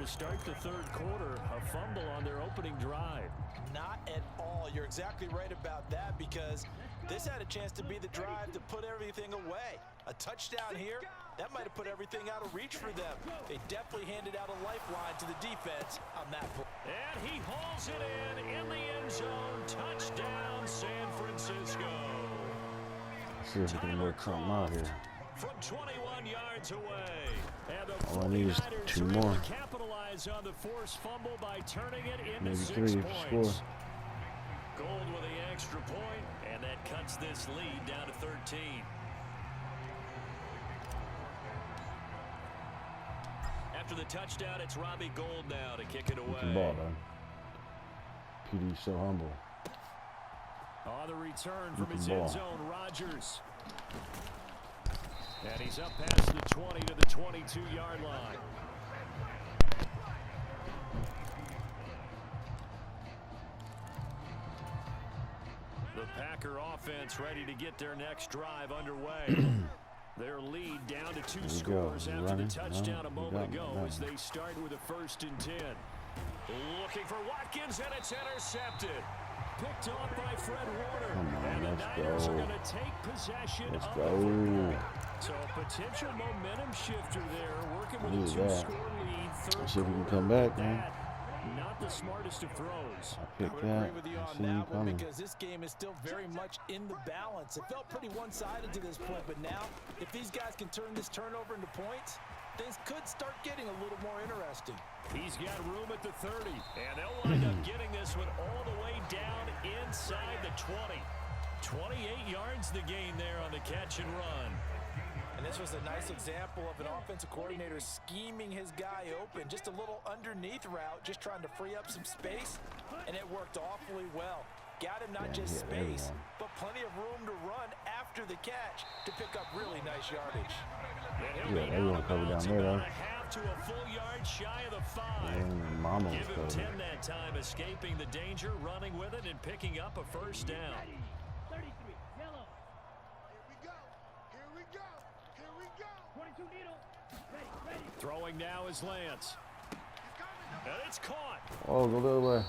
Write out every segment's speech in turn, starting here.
to start the third quarter, a fumble on their opening drive. Not at all. You're exactly right about that, because this had a chance to be the drive to put everything away. A touchdown here, that might have put everything out of reach for them. They definitely handed out a lifeline to the defense on that play. And he hauls it in the end zone. Touchdown, San Francisco. Let's see if we can work something out here. From 21 yards away. And the All I need is 2 more. Capitalize on the forced fumble by turning it into Maybe 6 3 if you points. score. Gold with the extra point, and that cuts this lead down to 13. After the touchdown, it's Robbie Gould now to kick it away. Good ball, man. PD so humble. On the return from his ball. end zone, Rodgers. And he's up past the 20 to the 22-yard line. The Packer offense ready to get their next drive underway. Their lead down to 2 scores after the touchdown a moment ago as they start with a 1st and 10. Looking for Watkins, and it's intercepted. Picked off by Fred Warner. And the Niners are going to take possession of the football. So a potential momentum shifter there, working with a 2-score lead. Let's see if we can come back, man. Not the smartest of throws. I would agree with you on that one, because this game is still very much in the balance. It felt pretty one-sided to this point, but now if these guys can turn this turnover into points, things could start getting a little more interesting. He's got room at the 30, and they'll wind up getting this one all the way down inside the 20. 28 yards the gain there on the catch and run. And this was a nice example of an offensive coordinator scheming his guy open. Just a little underneath route, just trying to free up some space, and it worked awfully well. Got him not just space, but plenty of room to run after the catch to pick up really nice yardage. Yeah, everyone covered down there, though. Half to a full yard shy of the 5. And Mama was Give him 10 covered. that time, escaping the danger, running with it, and picking up a 1st down. 33, yellow. Here we go. Here we go. Here we go. 22 needle. Ready. Throwing now is Lance. And it's caught. Oh, go the other way.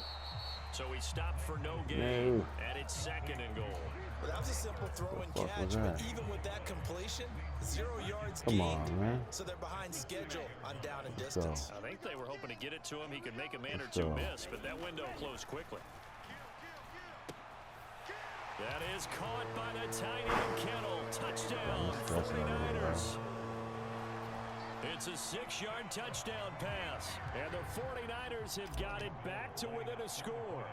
So he stopped for no gain, No. and it's 2nd and goal. Well, that was a simple throw and catch, but even with that completion, 0 yards Come gained. on, man. So they're behind schedule on down and distance. I think they were hoping to get it to him. He could make a man or two miss, but that window closed quickly. That is caught by the tight end Kittle. Touchdown, 49ers. It's a 6-yard touchdown pass, and the 49ers have got it back to within a score.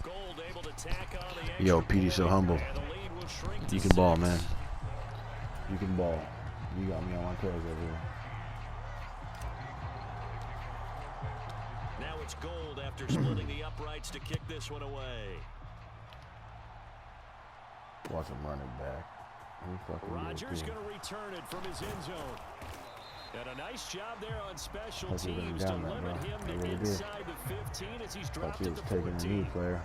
Gold able to tack on the extra Yo, PD so humble. and the lead will shrink to You can ball, 6. man. You can ball. You got me on my toes over here. Now it's Gold after splitting the uprights to kick this one away. Watch him run it back. Rodgers going to return it from his end zone. And a nice job there on special Hope he didn't teams to down that, limit bro. him I to really did. inside the 15 as he's Thought dropped he at was the taking a knee 14. player.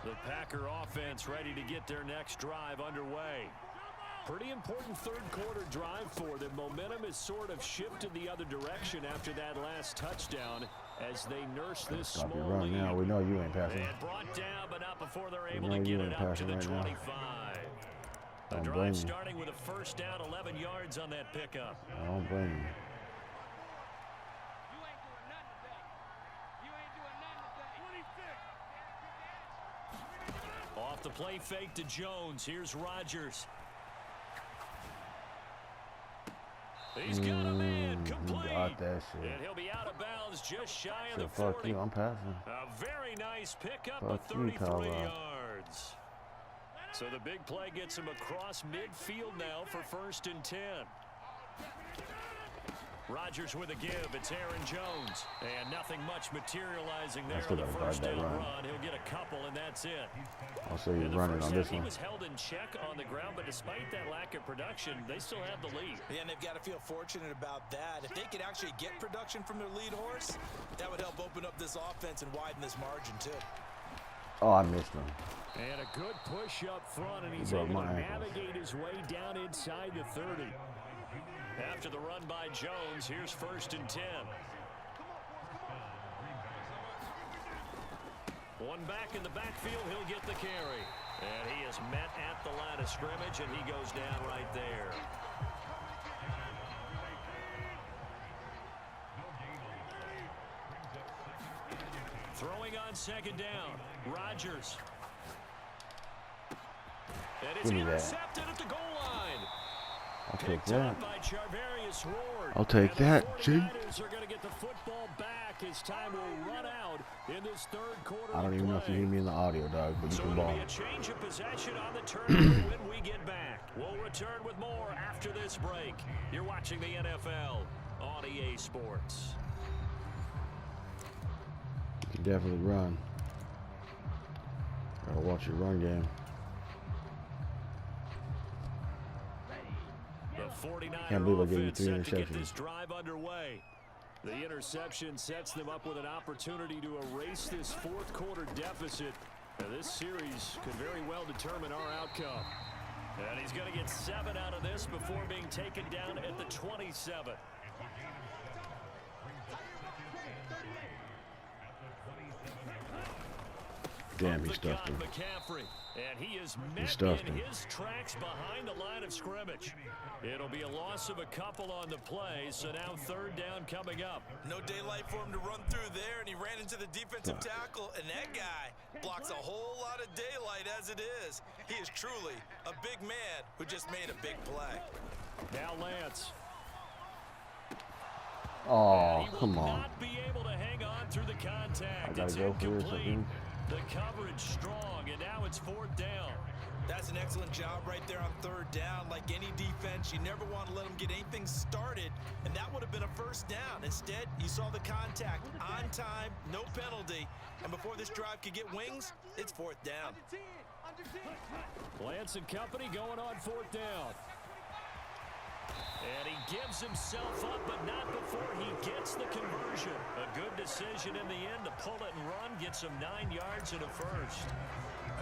The Packer offense ready to get their next drive underway. Pretty important third quarter drive for them. Momentum has sort of shifted the other direction after that last touchdown as they nurse this Stop your small run lead. now. We know you ain't passing. And brought down, but not before they're We able know to you get ain't it up to passing the right now. 25. The Don't blame drive you. starting with a 1st down, 11 yards on that pickup. I don't blame you. You ain't doing nothing today. You ain't doing nothing today. 26. Off the play fake to Jones. Here's Rodgers. He's got a man complete. You got that shit. And he'll be out of bounds just shy of Shit, the 40. fuck you. I'm passing. A very nice pickup Fuck of you, 33 Tyler. yards. So the big play gets him across midfield now for 1st and 10. Rodgers with a give. It's Aaron Jones. And nothing much materializing there on the first down run. He'll get a couple, and that's it. I'll say you're running on this He one. was held in check on the ground, but despite that lack of production, they still have the lead. Yeah, and they've got to feel fortunate about that. If they could actually get production from their lead horse, that would help open up this offense and widen this margin, too. Oh, I missed him. And a good push up front, and he's broke able to my ankles. navigate his way down inside the 30. After the run by Jones, here's 1st and 10. One back in the backfield, he'll get the carry. And he is met at the line of scrimmage, and he goes down right there. Throwing on 2nd down, Rodgers. And it's intercepted at the goal line. I'll take that. I'll take that, G. Are going to get the football back as time will run out in this 3rd quarter. I don't even know if you hear me in the audio, dog, but you So can it'll ball. be a change of possession on the turnover when we get back. We'll return with more after this break. You're watching the NFL on EA Sports. You can definitely run. Gotta watch your run game. The 49er Can't believe I gave you offense 3 set to get this interceptions. drive underway. The interception sets them up with an opportunity to erase this 4th quarter deficit. Now, this series could very well determine our outcome. And he's going to get 7 out of this before being taken down at the 27. Damn, he stuffed him. McCaffrey, and he is He met stuffed in him. his tracks behind the line of scrimmage. It'll be a loss of a couple on the play, so now 3rd down coming up. No daylight for him to run through there, and he ran into the defensive tackle, and that guy blocks a whole lot of daylight as it is. He is truly a big man who just made a big play. Now Lance. Oh, He will come on. not be able to hang on through the contact. I gotta It's go for this, I incomplete. think. The coverage strong, and now it's 4th down. That's an excellent job right there on 3rd down. Like any defense, you never want to let them get anything started, and that would have been a 1st down. Instead, you saw the contact on time, no penalty, and before this drive could get wings, it's 4th down. Lance and company going on 4th down. And he gives himself up, but not before he gets the conversion. A good decision in the end to pull it and run, gets him 9 yards and a 1st.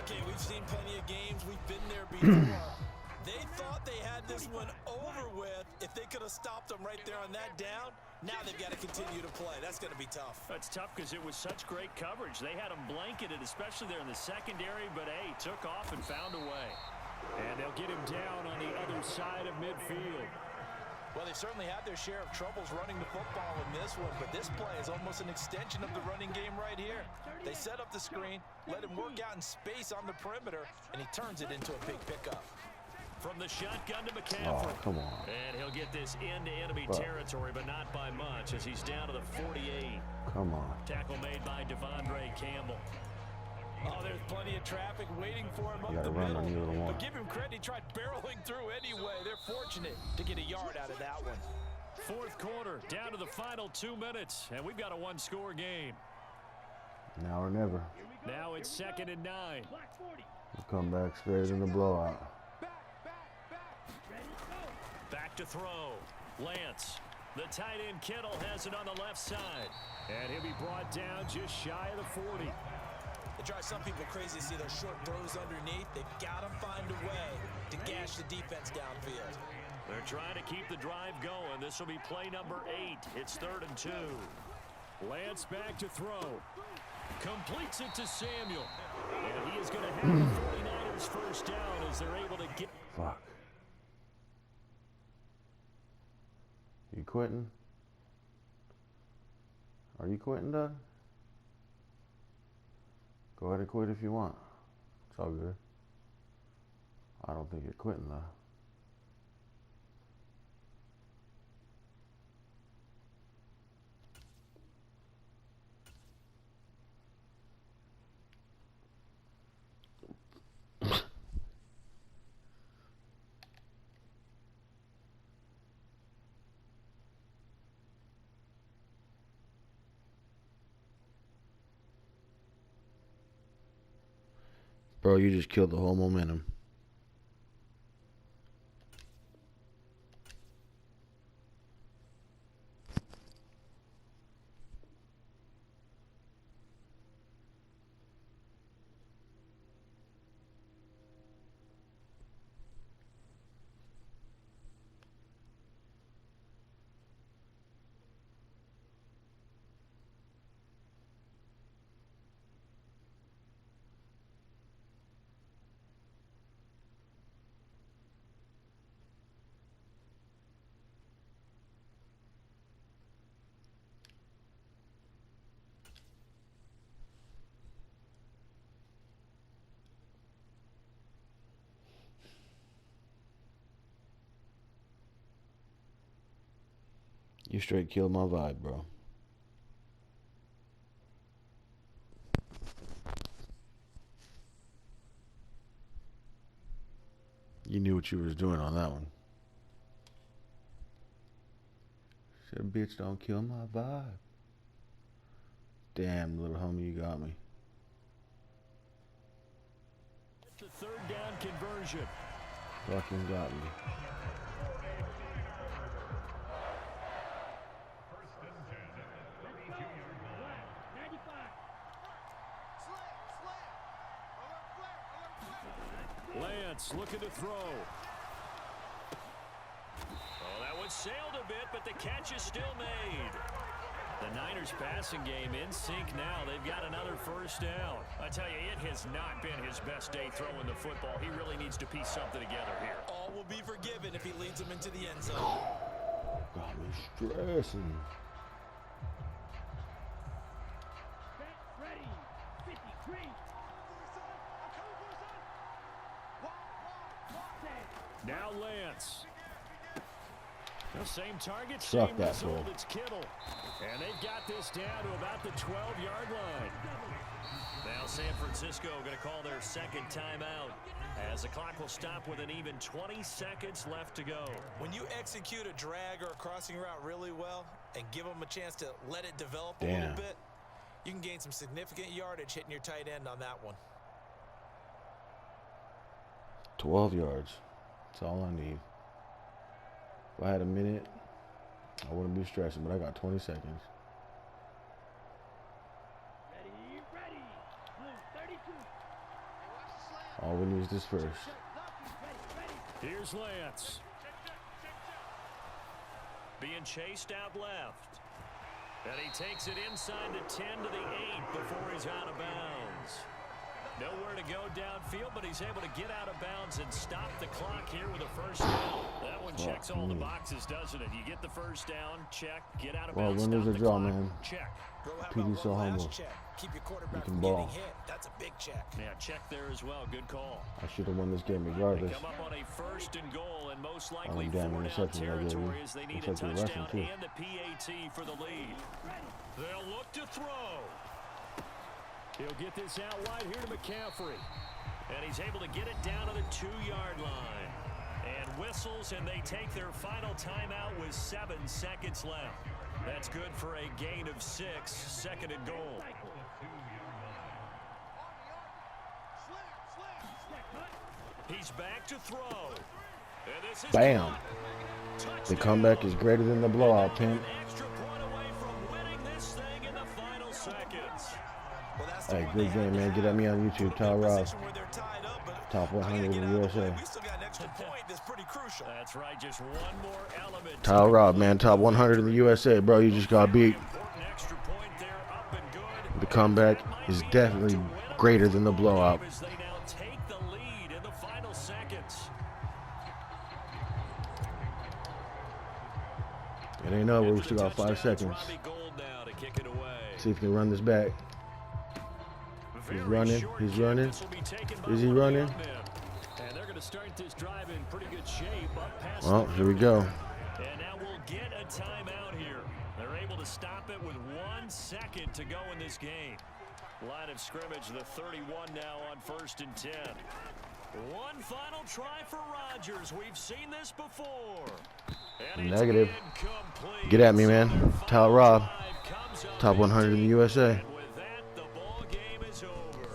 Okay, we've seen plenty of games. We've been there before. They thought they had this one over with if they could have stopped them right there on that down. Now they've got to continue to play. That's going to be tough. That's tough because it was such great coverage. They had him blanketed, especially there in the secondary, but hey, took off and found a way. And they'll get him down on the other side of midfield. Well, they certainly had their share of troubles running the football in this one, but this play is almost an extension of the running game right here. They set up the screen, let him work out in space on the perimeter, and he turns it into a big pickup. From the shotgun to McCaffrey. Oh, come on. And he'll get this into enemy Fuck. territory, but not by much as he's down to the 48. Come on. Tackle made by Devondre Campbell. Oh, there's plenty of traffic waiting for him You up gotta the run middle. on the other one. But give him credit, he tried barreling through anyway. They're fortunate to get a yard out of that one. 4th quarter, down to the final 2 minutes, and we've got a 1-score game. Now or never. Now it's 2nd and 9. Black 40. We'll come back straight in the blowout. Back to throw. Lance. The tight end Kittle has it on the left side. And he'll be brought down just shy of the 40. It drives some people crazy to see those short throws underneath. They've got to find a way to gash the defense downfield. They're trying to keep the drive going. This will be play number 8. It's 3rd and 2. Lance back to throw. Completes it to Samuel. And he is going to have the 49ers 1st down as they're able to get... Fuck. You quitting? Are you quitting, Doug? Go ahead and quit if you want. It's all good. I don't think you're quitting, though. Bro, you just killed the whole momentum. You straight killed my vibe, bro. You knew what you was doing on that one. Said, bitch, don't kill my vibe. Damn, little homie, you got me. The third down conversion. Fucking got me. Lance looking to throw. Oh, that one sailed a bit, but the catch is still made. The Niners passing game in sync now. They've got another first down. I tell you, it has not been his best day throwing the football. He really needs to piece something together here. All will be forgiven if he leads them into the end zone. Got me stressing. Set, ready. 53. Now Lance. The same target, Suck same that result. fool. It's Kittle. And they've got this down to about the 12-yard line. Now San Francisco going to call their second timeout as the clock will stop with an even 20 seconds left to go. When you execute a drag or a crossing route really well and give them a chance to let it develop a little bit, you can gain some significant yardage hitting your tight end on that one. 12 yards. That's all I need. If I had a minute, I wouldn't be stressing, but I got 20 seconds. Ready, ready. Blue 32. All we need is this first. Ready, ready. Here's Lance. Being chased out left. And he takes it inside the 10 to the 8 before he's out of bounds. Nowhere to go downfield, but he's able to get out of bounds and stop the clock here with a first down. That one checks all the boxes, doesn't it? You get the first down, check, get out of bounds, Well, winners stop a the draw, clock, man. check. Bro, how PD about so one humble. last check? Keep your quarterback can from ball. getting hit. That's a big check. Yeah, check there as well. Good call. I should have won this game They regardless. come up on a first and goal, and most likely damn 4 down interception I gave you. territory as they need a Interception rushing, touchdown too. and a PAT for the lead. They'll look to throw. He'll get this out wide here to McCaffrey. And he's able to get it down to the 2-yard line. And whistles, and they take their final timeout with 7 seconds left. That's good for a gain of 6, second and goal. He's back to throw. And this is Bam. touchdown. The comeback is greater than the blowout, pimp. An extra point away from winning this thing in the final seconds. Well, that's the Hey, one good they game, have man. to Get at me on YouTube, have. Tyler Ross. Position where they're tied up, but Top we gotta 100 in get the out of the USA. way. We still got an extra point that's pretty crucial. That's right, just one more element. Tyler Robb, man. Top 100 in the USA, bro. You just got beat. Important extra point there, up and good. The comeback is definitely greater than the blowout. As they now take the lead in the final seconds. It ain't over. We Into still the got 5 touchdown, it's seconds. Robbie Gould now to kick it away. See if he can run this back. Very running, short he's kick. running. This will be taken by Is he one of the running? young men. And they're going to start this drive in pretty good shape. Up past Well, the here we go. And now we'll get a timeout here. They're able to stop it with 1 second to go in this game. Line of scrimmage, the 31 now on 1st and 10. One final try for Rodgers. We've seen this before. And it's Negative. incomplete. Get at me, man. So their Tyler final Robb. drive comes up Top 100 in the USA. and with that, the ball game is over.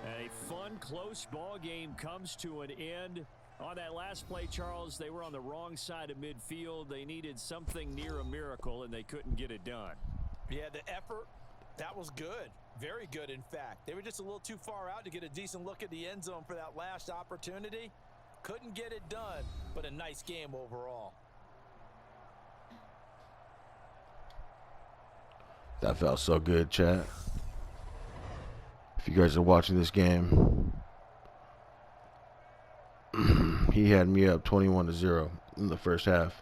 And a fun, close ball game comes to an end. On that last play, Charles, they were on the wrong side of midfield. They needed something near a miracle, and they couldn't get it done. Yeah, the effort, that was good. Very good, in fact. They were just a little too far out to get a decent look at the end zone for that last opportunity. Couldn't get it done, but a nice game overall. That felt so good, chat. If you guys are watching this game, he had me up 21-0 in the first half.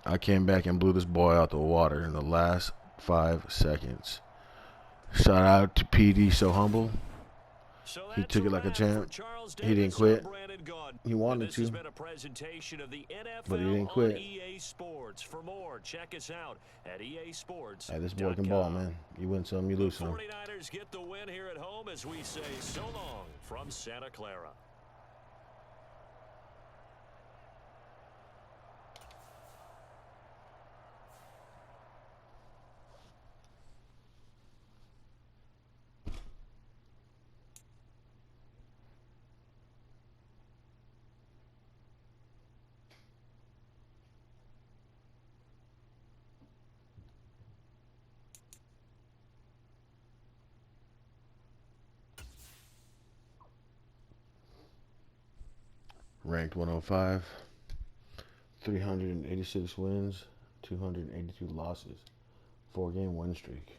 I came back and blew this boy out the water in the last 5 seconds. Shout out to PD, so humble. So He that's took a it like a wrap champ. for Charles He didn't Davis. quit. I'm Brandon gone. He wanted This to. has been a presentation of the NFL But he didn't on quit. EA Sports. For more, check us out at EASports.com. Hey, this boy can ball, man. You win some, you The lose some. 49ers get the win here at home as we say so long from Santa Clara. Ranked 105, 386 wins, 282 losses, 4-game win streak.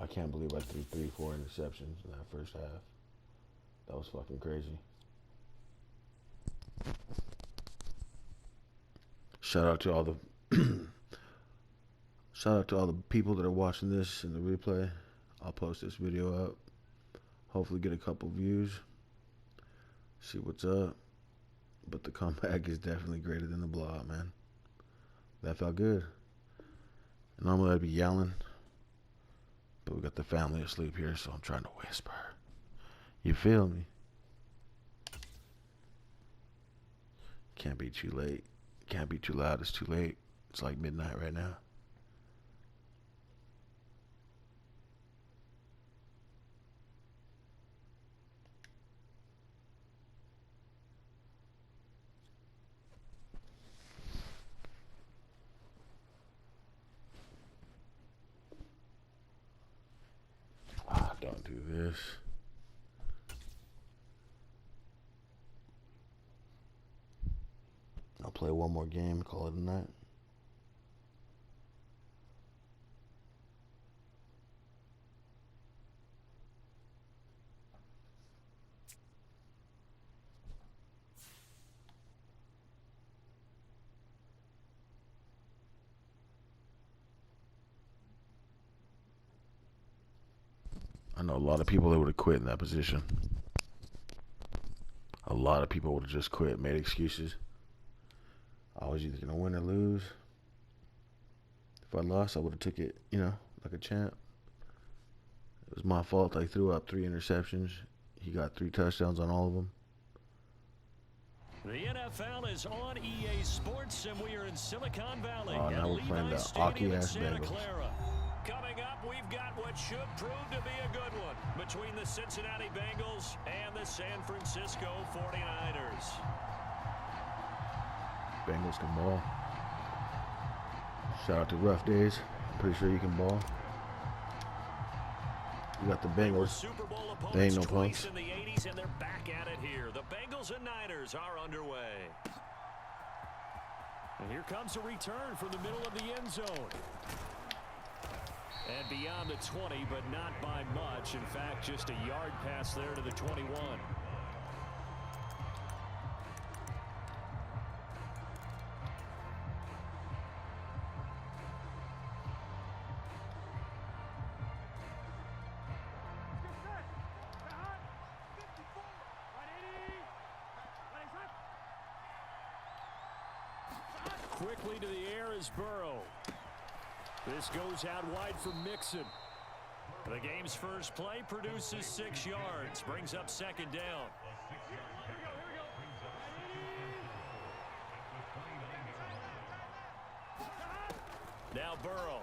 I can't believe I threw 4 interceptions in that first half. That was fucking crazy. Shout out to all the people that are watching this in the replay. I'll post this video up. Hopefully get a couple views. See what's up. But the comeback is definitely greater than the blowout, man. That felt good. Normally I'd be yelling. But we got the family asleep here, so I'm trying to whisper. You feel me? Can't be too late. Can't be too loud. It's too late. It's like midnight right now. Don't do this. I'll play one more game, call it a night. I know a lot of people that would have quit in that position. A lot of people would have just quit, made excuses. I was either going to win or lose. If I lost, I would have took it, like a champ. It was my fault. I threw up 3 interceptions. He got 3 touchdowns on all of them. The NFL is on EA Sports, and we are in Silicon Valley. Oh, now we're playing the Aki-ass Bengals. Coming up, we've got what should prove to be a good one between the Cincinnati Bengals and the San Francisco 49ers. Bengals can ball. Shout out to Rough Days. I'm pretty sure you can ball. You got the Bengals. Super Bowl They ain't no opponents punks. in the 80s, and they're back at it here. The Bengals and Niners are underway. And here comes a return from the middle of the end zone. And beyond the 20, but not by much. In fact, just a yard pass there to the 21. Quickly to the air is Burrow. This goes out wide for Mixon. The game's first play produces 6 yards, brings up 2nd down. Now Burrow.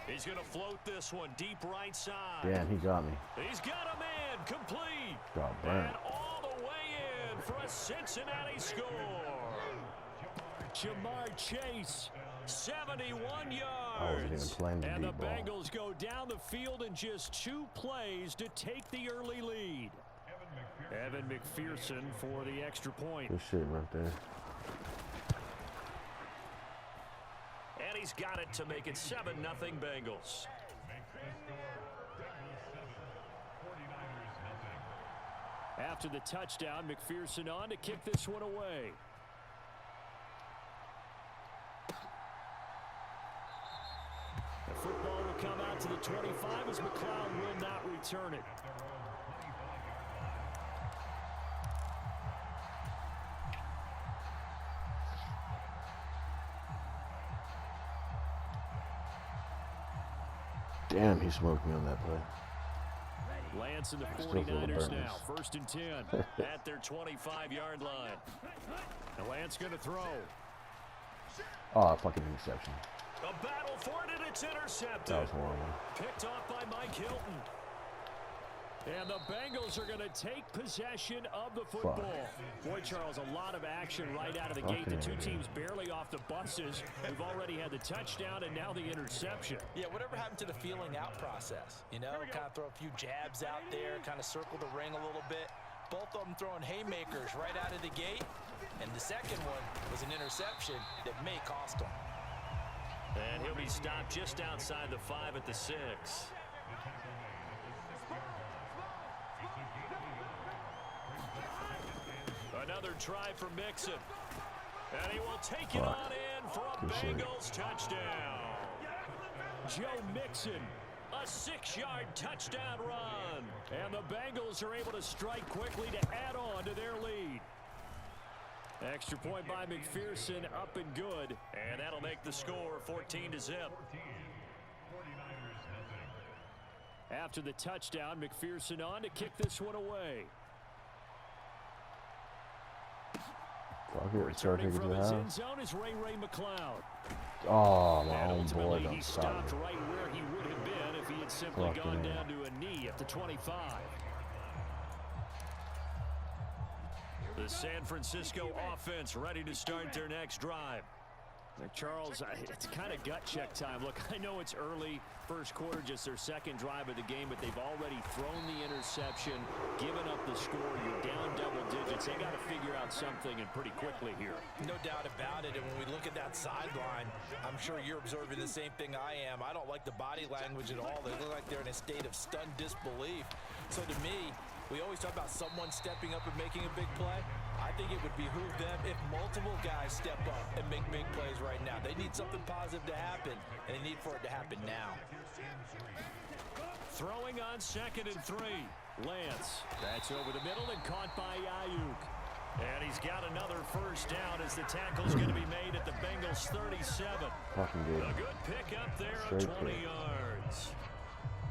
He's going to float this one deep right side. Damn, he got me. He's got a man complete. Got burnt. And all the way in for a Cincinnati score. Jamar Chase, 71 yards. I wasn't even playing the and the deep ball. Bengals go down the field in just 2 plays to take the early lead. Evan McPherson for the extra point. Good shit right there. And he's got it to make it 7-0 Bengals. After the touchdown, McPherson on to kick this one away. out to the 25 as McLeod will not return it. Damn, he smoked me on that play. Lance and the Still feel the 49ers burns. now. 1st and 10 at their 25-yard line. And Lance going to throw. Oh, fucking interception. A battle for it, and it's intercepted. That was horrible. Picked off by Mike Hilton. And the Bengals are going to take possession of the football. Boy, Charles, a lot of action right out of the gate. The two teams barely off the buses. We've already had the touchdown and now the interception. Yeah, whatever happened to the feeling out process? You know, kind of throw a few jabs out there, kind of circle the ring a little bit. Both of them throwing haymakers right out of the gate. And the second one was an interception that may cost them. And he'll be stopped just outside the 5 at the 6. Another try for Mixon. And he will take it on in for a Bengals touchdown. Joe Mixon, a 6-yard touchdown run. And the Bengals are able to strike quickly to add on to their lead. Extra point by McPherson, up and good. And that'll make the score 14-0. After the touchdown, McPherson on to kick this one away. Returning from his end zone is Ray McLeod. Oh, my And own boy ultimately, don't he stop stopped me. right where he would have been if he had simply Fucking gone A. down to a knee at the 25. The San Francisco offense ready to start their next drive. Now, Charles, it's kind of gut check time. Look, I know it's early, first quarter, just their second drive of the game, but they've already thrown the interception, given up the score. You're down double digits. They got to figure out something, and pretty quickly here. No doubt about it. And when we look at that sideline, I'm sure you're observing the same thing I am. I don't like the body language at all. They look like they're in a state of stunned disbelief. So to me, we always talk about someone stepping up and making a big play. I think it would behoove them if multiple guys step up and make big plays right now. They need something positive to happen, and they need for it to happen now. Throwing on 2nd and 3. Lance. That's over the middle and caught by Ayuk. And he's got another first down as the tackle's going to be made at the Bengals 37. Fucking good. A good pickup there of 20 yards.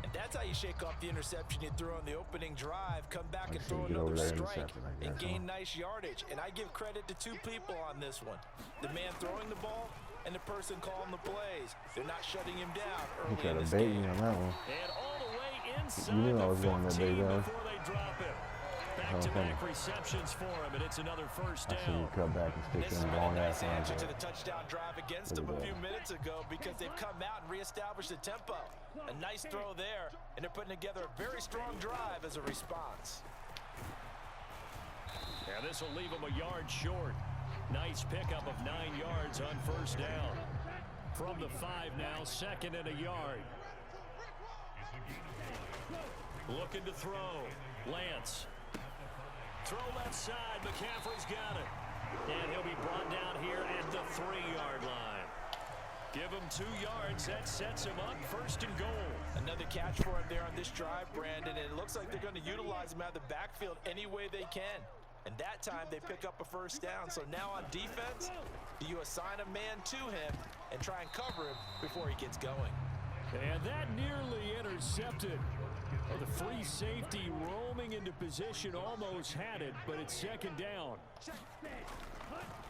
And that's how you shake off the interception you threw on the opening drive. Come back and Like, throw so get over another that strike interception, I and guess, gain huh? nice yardage. And I give credit to two people on this one. The man throwing the ball and the person calling the plays. They're not shutting him down He early tried in to this bait game. me on that one. And all the way inside You knew I the was going that 15 big, guys. before they drop it. Back-to-back receptions for him, and it's another first I see you down. cut back and stick This has them been a long nice ass answer lines. to the touchdown drive against Look them at a few that. minutes ago because they've come out and reestablished the tempo. A nice throw there, and they're putting together a very strong drive as a response. And this will leave him a yard short. Nice pickup of 9 yards on first down. From the 5 now, 2nd and a yard. Looking to throw. Lance. Throw left side. McCaffrey's got it. And he'll be brought down here at the 3-yard line. Give him 2 yards. That sets him up 1st and goal. Another catch for him there on this drive, Brandon. And it looks like they're going to utilize him out of the backfield any way they can. And that time they pick up a first down. So now on defense, do you assign a man to him and try and cover him before he gets going? And that nearly intercepted. Oh, the free safety roaming into position almost had it, but it's 2nd down.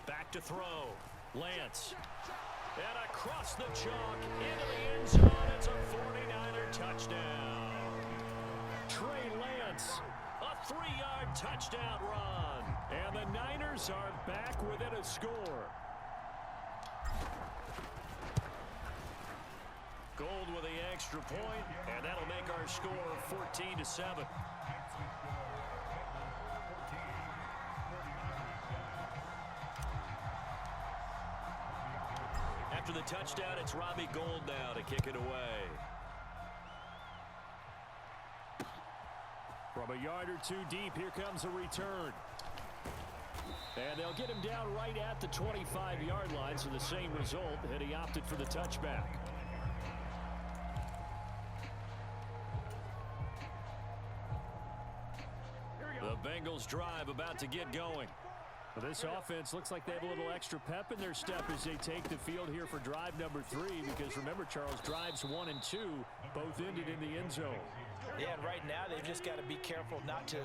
Back to throw. Lance. And across the chalk into the end zone. It's a 49er touchdown. Trey Lance, a 3-yard touchdown run. And the Niners are back within a score. Gold with the extra point, and that'll make our score 14-7. After the touchdown, it's Robbie Gould now to kick it away. From a yard or 2 deep, here comes a return. And they'll get him down right at the 25-yard line, so the same result, and he opted for the touchback. The Bengals drive about to get going. Well, this offense looks like they have a little extra pep in their step as they take the field here for drive number 3, because remember, Charles, drives 1 and 2 both ended in the end zone. Yeah, and right now they've just got to be careful not to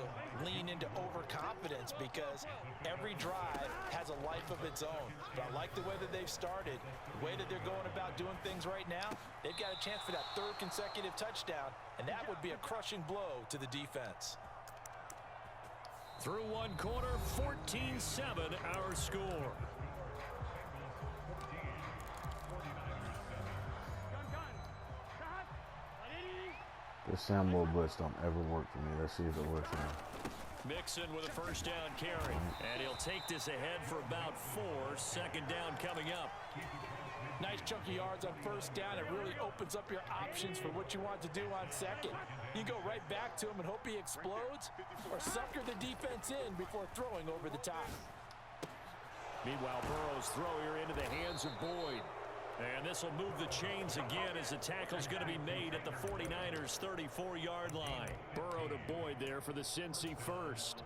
lean into overconfidence, because every drive has a life of its own. But I like the way that they've started, the way that they're going about doing things right now. They've got a chance for that 3rd consecutive touchdown, and that would be a crushing blow to the defense. Through 1 quarter, 14-7 our score. The Samuel blitz don't ever work for me. Let's see if it works now. Mixon with a first down carry. And he'll take this ahead for about 4. Second down coming up. Nice chunk of yards on first down. It really opens up your options for what you want to do on second. You go right back to him and hope he explodes, or sucker the defense in before throwing over the top. Meanwhile, Burrow's throw here into the hands of Boyd. And this will move the chains again as the tackle's going to be made at the 49ers' 34-yard line. Burrow to Boyd there for the Cincy first.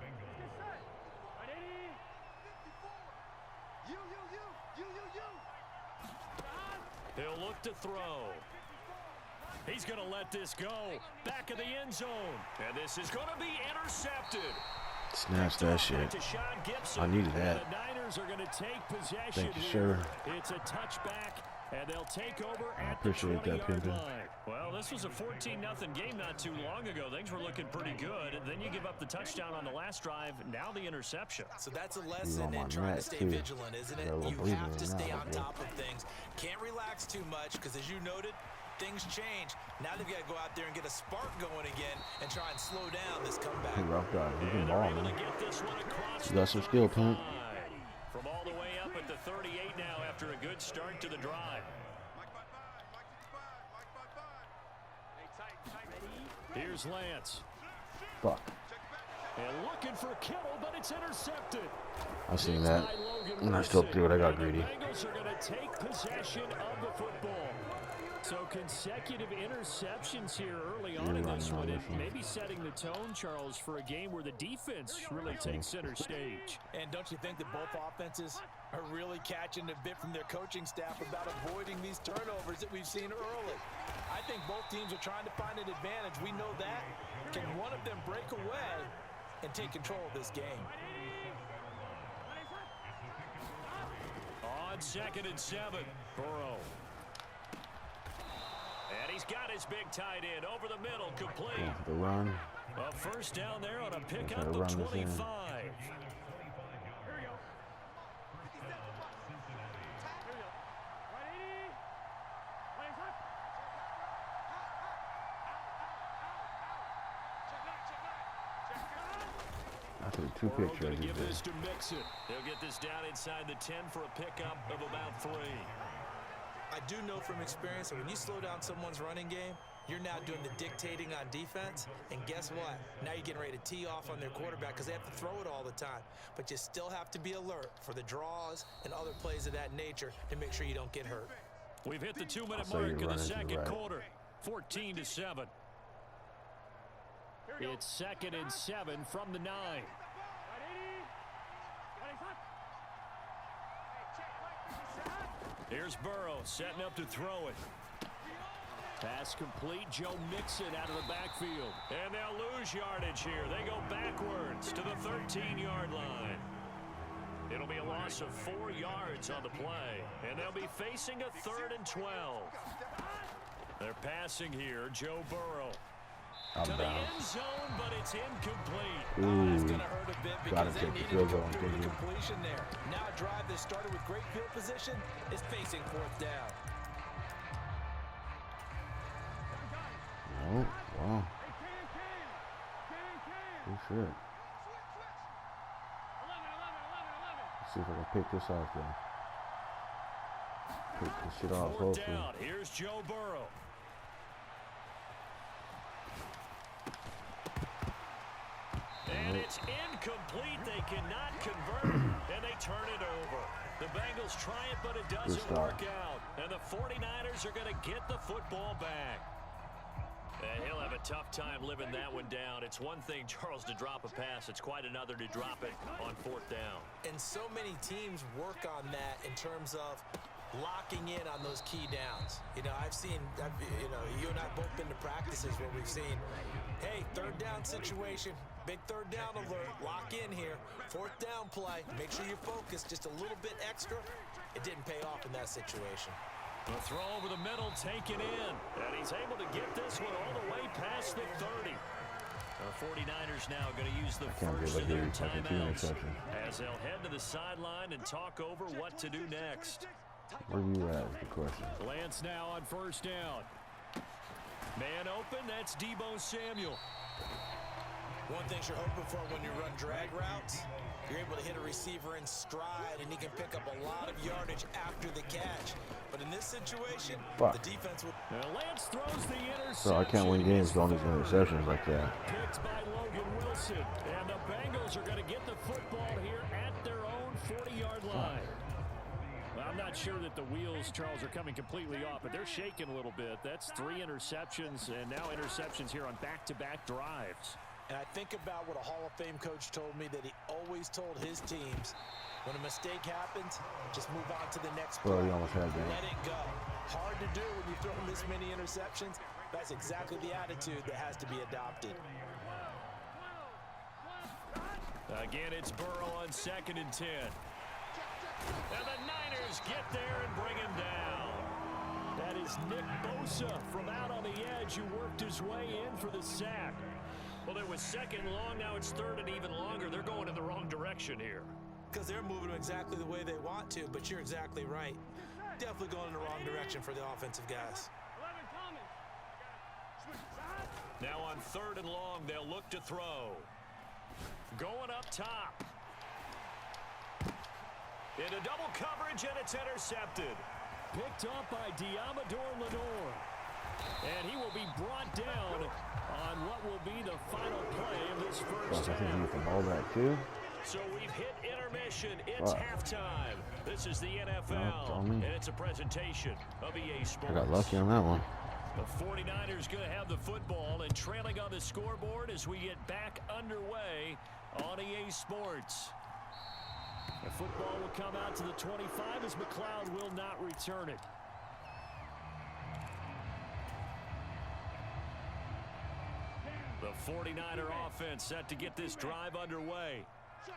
He'll look to throw. He's going to let this go. Back of the end zone. And this is going to be intercepted. Snatch that shit. I needed that. The Niners are going to take possession. Thank you, sir. It's a touchback, and they'll take over at appreciate the that, 20-yard Pimpin. line. Well, this was a 14-0 game not too long ago. Things were looking pretty good. Then you give up the touchdown on the last drive. Now the interception. So that's a lesson in trying to stay vigilant, isn't it? You have to stay on top of things. Can't relax too much, because as you noted, things change. Now they've got to go out there and get a spark going again and try and slow down this comeback. Hey, rough guy. You can And ball, they're able man. to get this one across You got some skill, the Pimp. 35. From all the way up at the 38 now after a good start to the drive. Here's Lance. Fuck. And looking for Kittle, but it's intercepted. I seen that. And I still threw it. I got greedy. The Bengals are going to take possession of the football. So consecutive interceptions here early on in this one, and maybe setting the tone, Charles, for a game where the defense really takes center stage. And don't you think that both offenses are really catching a bit from their coaching staff about avoiding these turnovers that we've seen early? I think both teams are trying to find an advantage. We know that. Can one of them break away and take control of this game? On 2nd and 7, Burrow. And he's got his big tight end over the middle, complete. Yeah, the run. A first down there on a pickup Okay, of run this 25. I took 2 Burrow pictures gonna of give this. this to Mixon. They'll get this down inside the 10 for a pickup of about 3. I do know from experience that when you slow down someone's running game, you're now doing the dictating on defense, and guess what? Now you're getting ready to tee off on their quarterback because they have to throw it all the time. But you still have to be alert for the draws and other plays of that nature to make sure you don't get hurt. We've hit the 2-minute So you're mark of the running to the second right. quarter. 14-7. It's 2nd and 7 from the 9. Here's Burrow setting up to throw it. Pass complete. Joe Mixon out of the backfield. And they'll lose yardage here. They go backwards to the 13-yard line. It'll be a loss of 4 yards on the play. And they'll be facing a 3rd and 12. They're passing here. Joe Burrow. To the end zone, but it's incomplete. It's going to hurt a bit because they needed to go through the completion there. Now a drive that started with great field position is facing 4th down. Oh, wow. Good shit. Let's see if I can pick this off, though. Pick this shit off, 4th hopefully. down. Here's Joe Burrow. And it's incomplete. They cannot convert, and they turn it over. The Bengals try it, but it doesn't work out. And the 49ers are going to get the football back. And he'll have a a tough time living that one down. It's one thing, Charles, to drop a pass. It's quite another to drop it on 4th down. And so many teams work on that in terms of locking in on those key downs. You know, you and I both been to practices where we've seen, hey, 3rd down situation, big 3rd down alert, lock in here, 4th down play, make sure you're focused just a little bit extra. It didn't pay off in that situation. The throw over the middle taken in, and he's able to get this one all the way past the 30. The 49ers now going to use the first of their timeouts as they'll head to the sideline and talk over what to do next. Where you at is the question. Lance now on 1st down. Man open, that's Deebo Samuel. One thing you're hoping for when you run drag routes, you're able to hit a receiver in stride, and he can pick up a lot of yardage after the catch. But in this situation, the defense will... Now Lance throws the interception. So I can't win games with all these interceptions like that. Picked by Logan Wilson. And the Bengals are going to get the football here at their own 40-yard line. Well, I'm not sure that the wheels, Charles, are coming completely off, but they're shaking a little bit. That's 3 interceptions, and now interceptions here on back-to-back drives. And I think about what a Hall of Fame coach told me, that he always told his teams, when a mistake happens, just move on to the next play. Well, you almost had that. Let it go. Hard to do when you throw this many interceptions. That's exactly the attitude that has to be adopted. Again, it's Burrow on 2nd and 10. And the Niners get there and bring him down. That is Nick Bosa from out on the edge who worked his way in for the sack. Well, it was 2nd and long. Now it's 3rd and even longer. They're going in the wrong direction here. Because they're moving exactly the way they want to, but you're exactly right. Definitely going in the wrong direction for the offensive guys. Now on 3rd and long, they'll look to throw. Going up top. Into double coverage, and it's intercepted. Picked up by Diamador Lenore. And he will be brought down on what will be the final play of this first half. I think you can ball back too. So we've hit intermission. It's halftime. This is the NFL, and it's a presentation of EA Sports. I got lucky on that one. The 49ers going to have the football and trailing on the scoreboard as we get back underway on EA Sports. The football will come out to the 25 as McLeod will not return it. The 49er offense set to get this drive underway.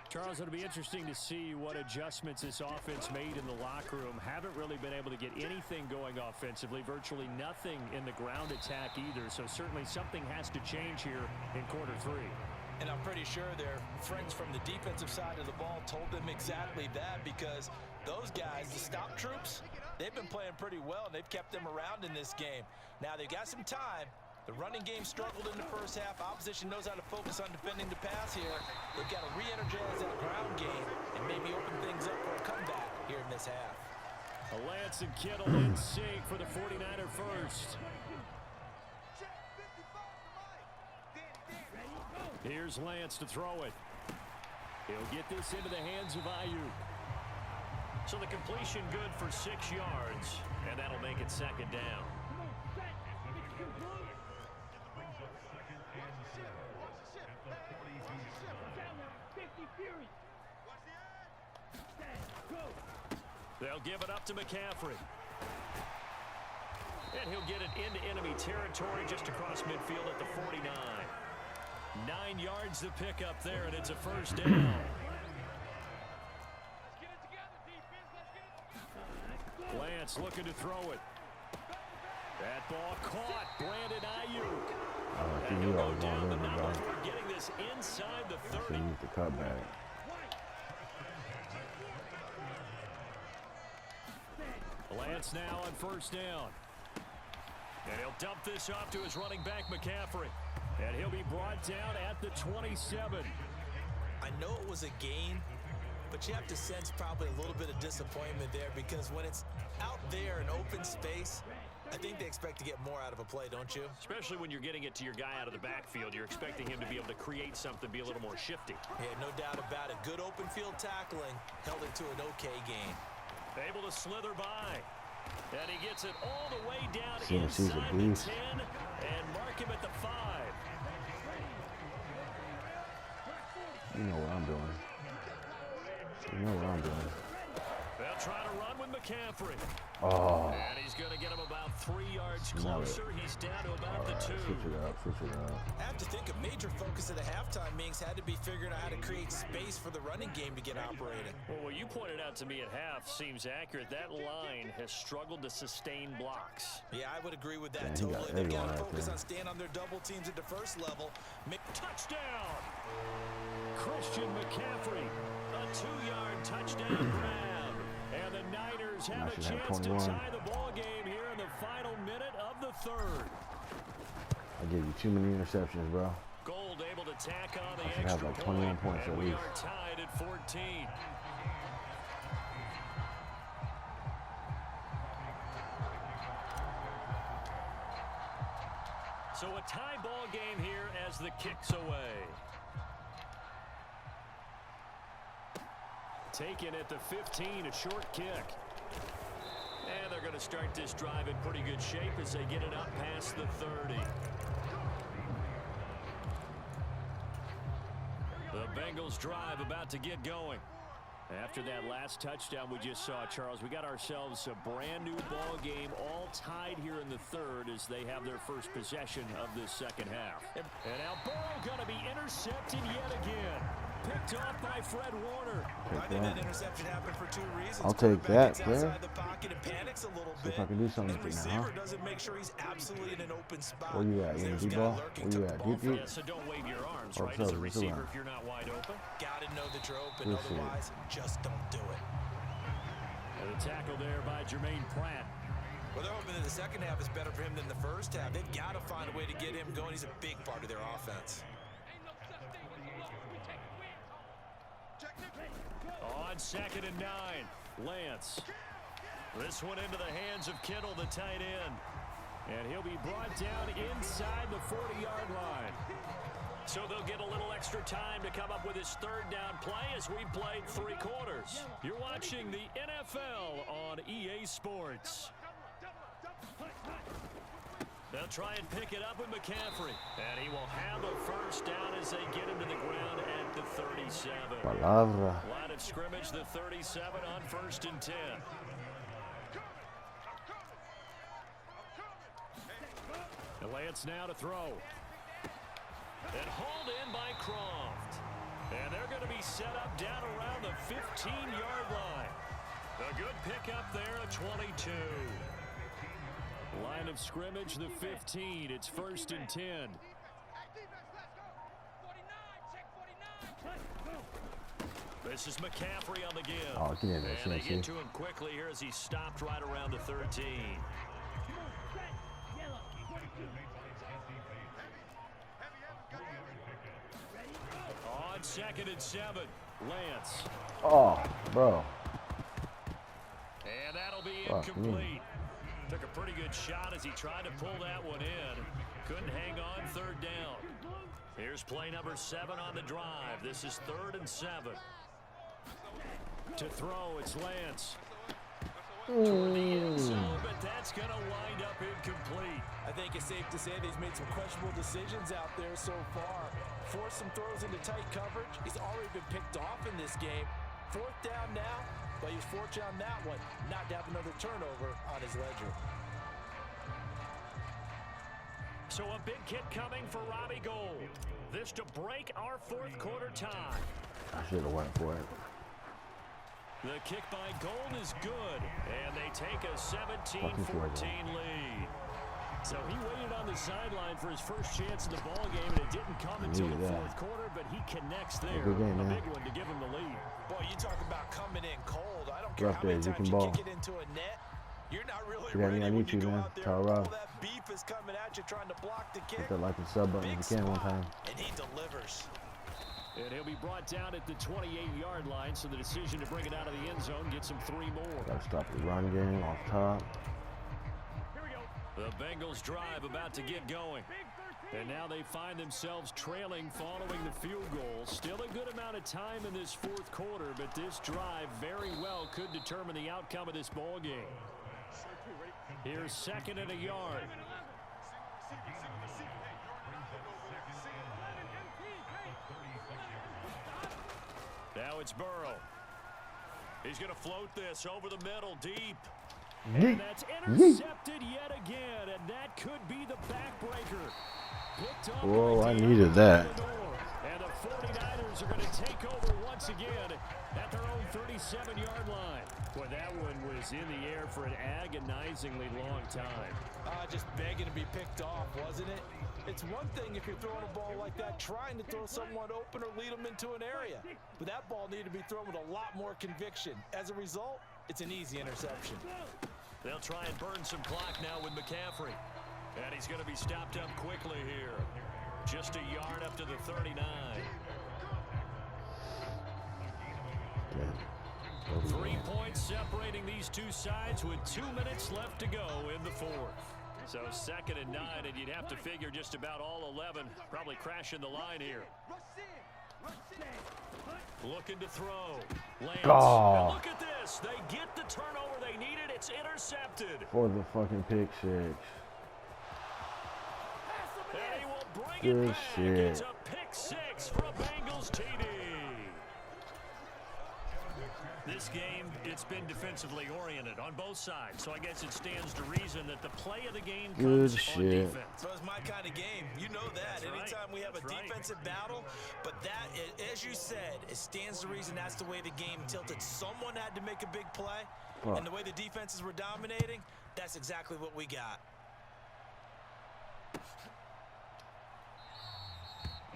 Charles, it'll be interesting to see what adjustments this offense made in the locker room. Haven't really been able to get anything going offensively, virtually nothing in the ground attack either. So certainly something has to change here in quarter 3. And I'm pretty sure their friends from the defensive side of the ball told them exactly that, because those guys, the stop troops, they've been playing pretty well, and they've kept them around in this game. Now they've got some time. The running game struggled in the first half. Opposition knows how to focus on defending the pass here. They've got to re-energize that ground game and maybe open things up for a comeback here in this half. Lance and Kittle in sync for the 49er first. Here's Lance to throw it. He'll get this into the hands of Ayuk. So the completion good for 6 yards, and that'll make it 2nd down. They'll give it up to McCaffrey. And he'll get it into enemy territory just across midfield at the 49. 9 yards to pick up there, and it's a first down. Lance looking to throw it. That ball caught. Brandon Ayuk. And he'll go down the numbers. We're getting this inside the 30. So use the cutback. Lance now on first down. And he'll dump this off to his running back, McCaffrey. And he'll be brought down at the 27. I know it was a gain, but you have to sense probably a little bit of disappointment there, because when it's out there in open space, I think they expect to get more out of a play, don't you? Especially when you're getting it to your guy out of the backfield. You're expecting him to be able to create something, be a little more shifty. Yeah, no doubt about it. Good open field tackling held it to an okay gain. Able to slither by. And he gets it all the way down CMC's inside the 10 and mark him at the 5. You know what I'm doing. You know what I'm doing. They'll try to run with McCaffrey. Oh. And he's going to get him about 3 yards Smell it. closer. He's down to about the 2. Switch it up, switch it up. I have to think a major focus of the halftime meetings had to be figuring out how to create space for the running game to get operating. Well, what you pointed out to me at half seems accurate. That line has struggled to sustain blocks. Yeah, I would agree with that Yeah, he got totally. They've got everyone to right focus there. on staying on their double teams at the first level. Touchdown! Christian McCaffrey, a 2-yard touchdown grab. And the Niners have a should have chance to 21. tie the ball game here in the final minute of the third. I gave you too many interceptions, bro. Gold able to tack on the I should extra have like 21 points and at we least. are tied at 14. So a tie ball game here as the kick's away. Taken at the 15, a short kick. And they're going to start this drive in pretty good shape as they get it up past the 30. The Bengals drive about to get going. After that last touchdown we just saw, Charles, we got ourselves a brand new ball game, all tied here in the third as they have their first possession of this second half. And now Burrow going to be intercepted yet again. Picked off by Fred Warner. I think that interception happened for 2 reasons. I'll take Quarterback that, gets player. outside the pocket and panics a little See bit. if I can do something And the with it now, receiver huh? doesn't make sure he's absolutely in an open spot. Where you at? You in There's deep a guy ball? lurking, Where took you the at? ball Deep, from deep? Yeah, so don't wave your arms, Oh, right, so as a it's around. receiver if you're not wide open. Gotta know that you're open, Good shit. otherwise just don't do it. And the tackle there by Jermaine Pratt. Well, they're hoping that the second half is better for him than the first half. They've got to find a way to get him going. He's a big part of their offense. On 2nd and 9, Lance. This one into the hands of Kittle, the tight end. And he'll be brought down inside the 40-yard line. So they'll get a little extra time to come up with his third down play as we played 3 quarters. You're watching the NFL on EA Sports. They'll try and pick it up with McCaffrey. And he will have a first down as they get him to the ground at the 37. Palabra. Line of scrimmage, the 37 on 1st and 10. And Lance now to throw. And hauled in by Croft. And they're going to be set up down around the 15-yard line. A good pickup there at 22. Line of scrimmage, the 15. It's 1st and 10. This is McCaffrey on the give. Oh, get in there, And they get CMC. to him quickly here as he stopped right around the 13. On 2nd and 7, Lance. Oh, bro. And that'll be Fuck me. incomplete. Took a pretty good shot as he tried to pull that one in. Couldn't hang on 3rd down. Here's play number 7 on the drive. This is 3rd and 7. To throw, it's Lance. Toward the end zone, but that's going to wind up incomplete. I think it's safe to say that he's made some questionable decisions out there so far. Forced some throws into tight coverage. He's already been picked off in this game. 4th down now, but he was fortunate on that one not to have another turnover on his ledger. So a big kick coming for Robbie Gould. This to break our 4th quarter tie. I should have went for it. The kick by Gould is good, and they take a 17-14 lead. So he waited on the sideline for his first chance in the ball game, and it didn't come until the 4th quarter, but he connects there. Good game, a man. big one to give him the lead. Boy, you talk about coming in cold. I don't care Rough how many days, you times can you ball. kick it into a net. You're not really Yeah, ready I when need you you, go man. out there Tell and Rob. all that beef is coming at you trying to block the kick. Hit that like and sub button Big if you can one spot, time. and he delivers. And he'll be brought down at the 28-yard line, so the decision to bring it out of the end zone gets him 3 more. Gotta stop the run game off top. The Bengals drive about to get going. And now they find themselves trailing following the field goal. Still a good amount of time in this 4th quarter, but this drive very well could determine the outcome of this ball game. Here's 2nd and a yard. Now it's Burrow. He's going to float this over the middle, deep. Yeet. And that's intercepted yet again, and that could be the backbreaker. Picked up Whoa, by I the needed that. And the 49ers are going to take over once again at their own 37-yard line. Boy, that one was in the air for an agonizingly long time. Just begging to be picked off, wasn't it? It's one thing if you're throwing a ball like that, trying to throw someone open or lead them into an area. But that ball needed to be thrown with a lot more conviction. As a result, it's an easy interception. They'll try and burn some clock now with McCaffrey. And he's going to be stopped up quickly here. Just a yard up to the 39. 3 points separating these two sides with 2 minutes left to go in the fourth. So 2nd and 9, and you'd have to figure just about all 11 probably crashing the line here. Looking to throw. Lance. Oh. And look at this. They get the turnover they needed. It's intercepted. For the fucking pick six. And he will bring Good it back. shit. It's a pick 6 for a Bengals TD. This game, it's been defensively oriented on both sides, so I guess it stands to reason that the play of the game comes on defense. So it's my kind of game. You know that. Anytime we have a defensive battle, but that, as you said, it stands to reason that's the way the game tilted. Someone had to make a big play, and the way the defenses were dominating, that's exactly what we got.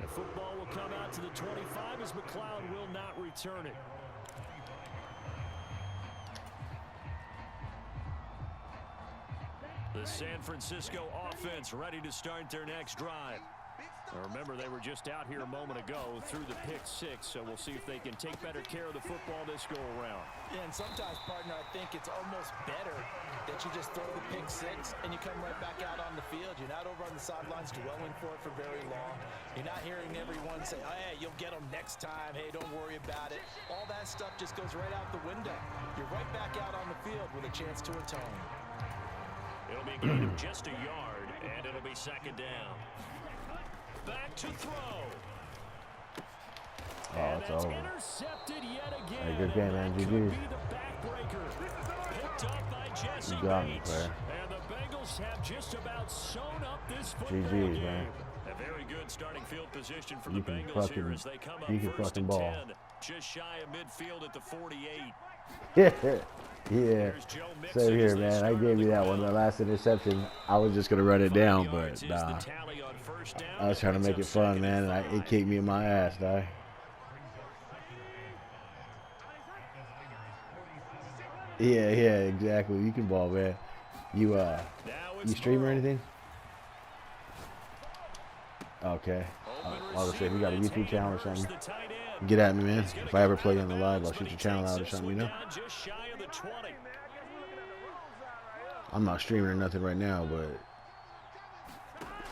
The football will come out to the 25 as McLeod will not return it. The San Francisco offense ready to start their next drive. Now remember, they were just out here a moment ago through the pick 6, so we'll see if they can take better care of the football this go around. Yeah, and sometimes, partner, I think it's almost better that you just throw the pick 6 and you come right back out on the field. You're not over on the sidelines dwelling for it for very long. You're not hearing everyone say, oh, hey, you'll get them next time. Hey, don't worry about it. All that stuff just goes right out the window. You're right back out on the field with a chance to atone. It'll be a gain of just a yard, and it'll be 2nd down. Back to throw. Oh, it's over. Intercepted yet again. Hey, good game, man. Could GG's. be the backbreaker. Picked up by Jesse You got me, Bates. player. And the Bengals have just about sewn up this football GG's, game. man. A very good starting field position for You the can Bengals fucking- here as they come up you can 1st fucking and ball. 10. Just shy of midfield at the 48. Yeah. There's Joe Mixon Same as here, they man. I start gave on you the that one. ground. The last interception, I was just gonna run it 5 down, yards but is the nah. tally on 1st down. I was trying to make it fun, man, and it kicked me in my ass, dog. Yeah, exactly. You can ball, man. You stream or anything? Okay. I was say if you got a YouTube channel or something, get at me, man. If I ever play on the live, I'll shoot your channel out or something, you know? I'm not streaming or nothing right now, but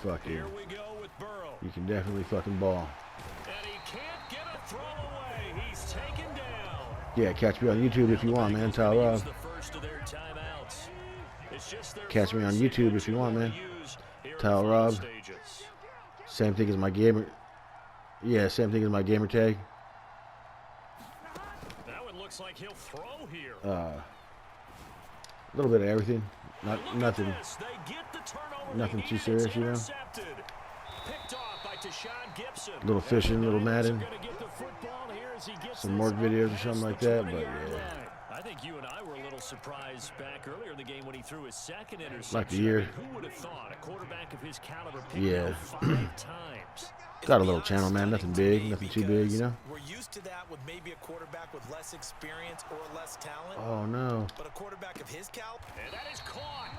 fuck you. You can definitely fucking ball. And he can't get a throw away. He's taken down. Yeah, catch me on YouTube if you want, man. Tyler Robb. Catch me on YouTube if you want, man. Tyler Robb. Same thing as my gamer. Yeah, same thing as my gamer tag. That one looks like he'll throw here. A little bit of everything. Nothing too serious, you know. Little fishing, little Madden. Some more videos or something like that, but yeah. I think you and I were a little surprised back earlier in the game when he threw his 2nd interception. Like a year. Who would have thought a quarterback of his caliber picked Yeah. 5 times? Got a little channel, man. Nothing big, nothing too big, you know. We're used to that with maybe a quarterback with less experience or less talent. Oh no. But a quarterback of his caliber. And that is caught.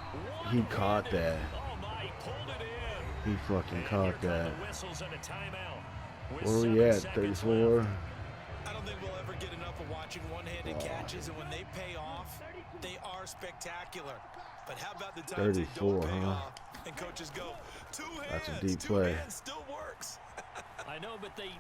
He caught that. Oh my, he pulled it in. He fucking caught that. The whistles and a timeout. With Where we 7 at? seconds 34. left. I don't think we'll ever get enough of watching one-handed catches, and when they pay off, they are spectacular. But how about the times they 34, don't pay huh? off, and coaches go, two hands, That's a deep two play. hands still works. I know, but they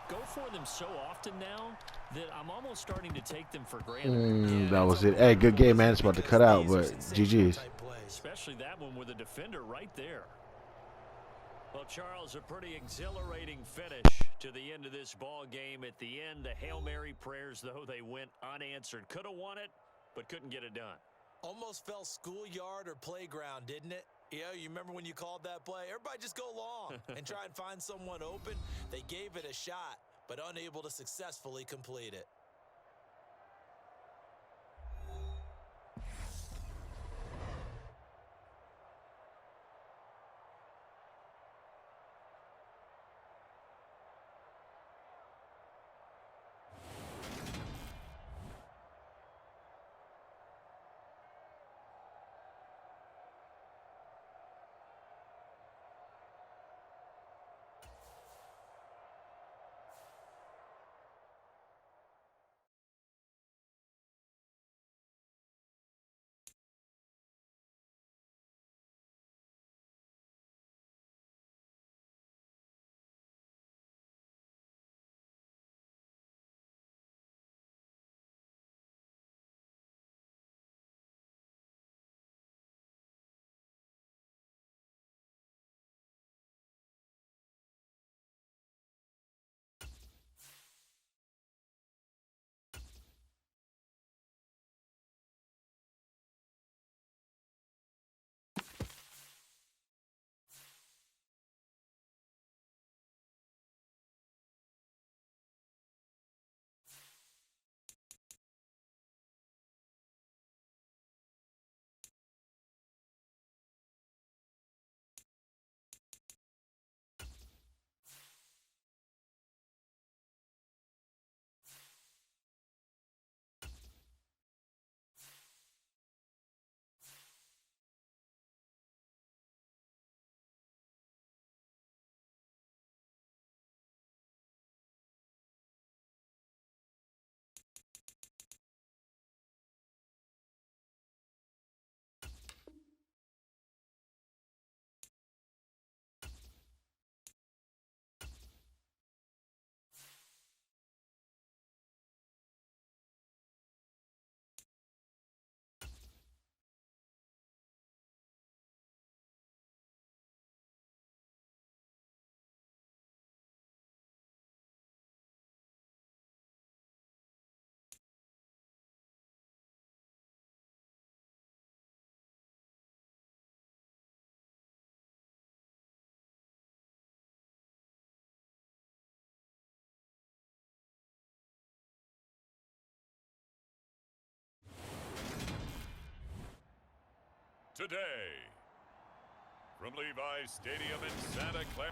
go for them so often now that I'm almost starting to take them for granted. That was it. Hey, good game, man. It's about to cut out, but GG's. Especially that one with a defender right there. Well, Charles, a pretty exhilarating finish to the end of this ball game. At the end, the Hail Mary prayers, though, they went unanswered. Could have won it, but couldn't get it done. Almost felt schoolyard or playground, didn't it? Yeah, you remember when you called that play? Everybody just go long and try and find someone open. They gave it a shot, but unable to successfully complete it. Today, from Levi's Stadium in Santa Clara.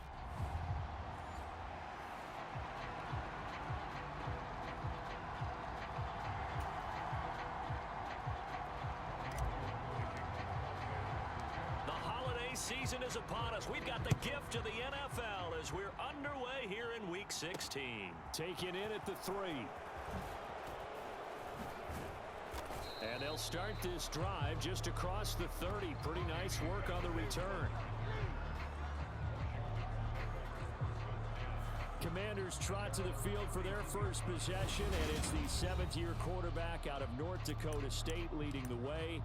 The holiday season is upon us. We've got the gift of the NFL as we're underway here in Week 16. Taken in at the 3. And they'll start this drive just across the 30. Pretty nice work on the return. Commanders trot to the field for their first possession, and it's the seventh-year quarterback out of North Dakota State leading the way.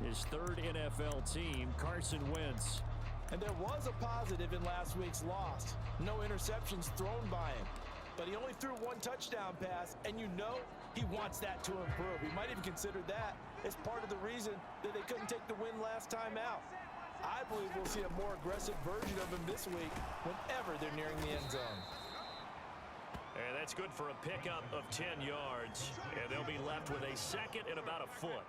His third NFL team, Carson Wentz. And there was a positive in last week's loss. No interceptions thrown by him. But he only threw one touchdown pass, and you know he wants that to improve. He might even consider that as part of the reason that they couldn't take the win last time out. I believe we'll see a more aggressive version of him this week whenever they're nearing the end zone. And that's good for a pickup of 10 yards. And they'll be left with a second and about a foot.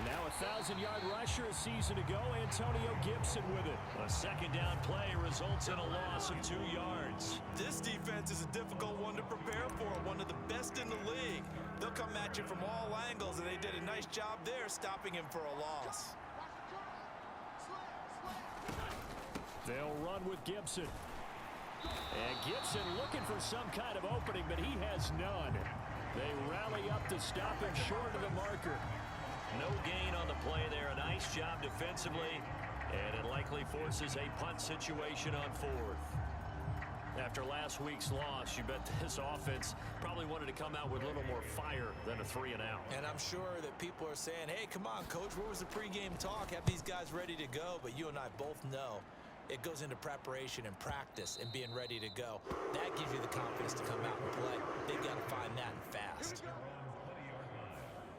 Now a 1,000-yard rusher a season ago, Antonio Gibson with it. A second down play results in a loss of 2 yards. This defense is a difficult one to prepare for, one of the best in the league. They'll come at you from all angles, and they did a nice job there stopping him for a loss. They'll run with Gibson. And Gibson looking for some kind of opening, but he has none. They rally up to stop him short of the marker. No gain on the play there. A nice job defensively, and it likely forces a punt situation on 4th. After last week's loss, you bet this offense probably wanted to come out with a little more fire than a 3-and-out. And I'm sure that people are saying, hey, come on, Coach, where was the pregame talk? Have these guys ready to go? But you and I both know it goes into preparation and practice and being ready to go. That gives you the confidence to come out and play. They've got to find that and fast.